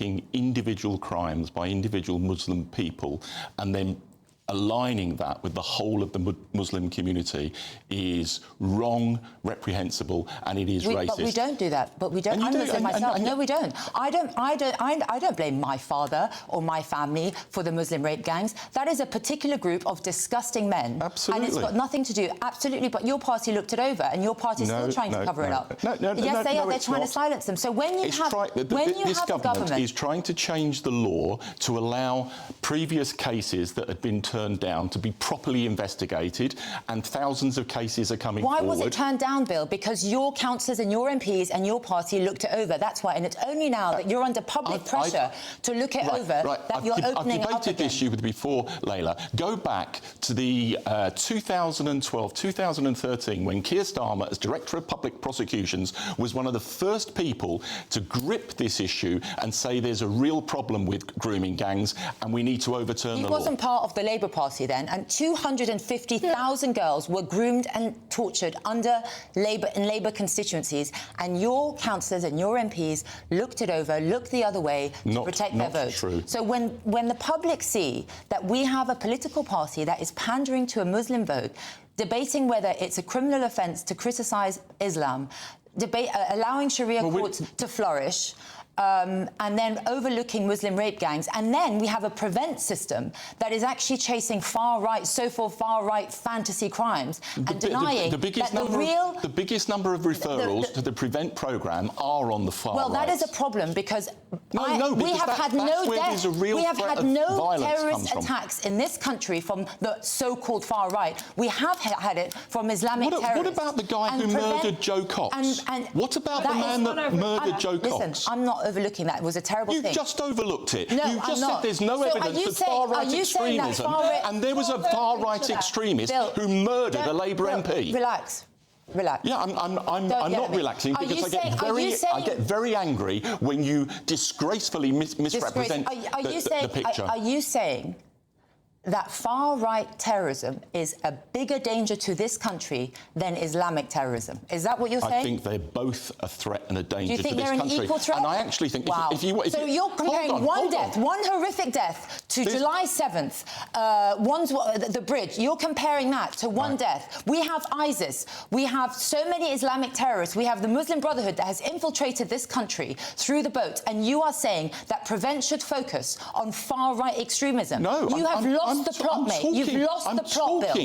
individual crimes by individual Muslim people and then aligning that with the whole of the Muslim community is wrong, reprehensible, and it is racist. But we don't do that. But we don't. I'm Muslim myself. No, we don't. I don't blame my father or my family for the Muslim rape gangs. That is a particular group of disgusting men. Absolutely. And it's got nothing to do. Absolutely. But your party looked it over, and your party is still trying to cover it up. Yes, they are. They're trying to silence them. So when you have this government is trying to change the law to allow previous cases that had been turned down to be properly investigated, and thousands of cases are coming forward. Why was it turned down, Bill? Because your councillors and your MPs and your party looked it over. That's why. And it's only now that you're under public pressure to look it over that you're opening it up again. I've debated this issue with you before, Laila. Go back to the 2012, 2013, when Keir Starmer, as Director of Public Prosecutions, was one of the first people to grip this issue and say there's a real problem with grooming gangs and we need to overturn the law. He wasn't part of the Labour Party then, and 250,000 girls were groomed and tortured under Labour constituencies, and your councillors and your MPs looked it over, looked the other way to protect their vote. True. So when the public see that we have a political party that is pandering to a Muslim vote, debating whether it's a criminal offence to criticise Islam, allowing Sharia courts to flourish, and then overlooking Muslim rape gangs, and then we have a prevent system that is actually chasing so-called far-right fantasy crimes and denying the biggest number of referrals to the prevent programme are on the far right. Well, that is a problem because we have had no terrorist attacks in this country from the so-called far right. We have had it from Islamic terrorists. What about the guy who murdered Joe Cox? What about the man that murdered Joe Cox? Listen, I'm not overlooking that. It was a terrible thing. You just overlooked it. No, you just said there's no evidence of far-right extremism, and there was a far-right extremist who murdered a Labour MP. Relax. Yeah, I'm not relaxing because I get very angry when you disgracefully misrepresent the picture. Are you saying that far-right terrorism is a bigger danger to this country than Islamic terrorism? Is that what you're saying? I think they're both a threat and a danger to this country. Do you think they're an equal threat? And I actually think... Wow. So you're comparing one horrific death to July 7th, the bridge. You're comparing that to one death. We have ISIS. We have so many Islamic terrorists. We have the Muslim Brotherhood that has infiltrated this country through the boat. And you are saying that Prevent should focus on far-right extremism. No, you have lost the plot, mate. You've lost the plot, Bill.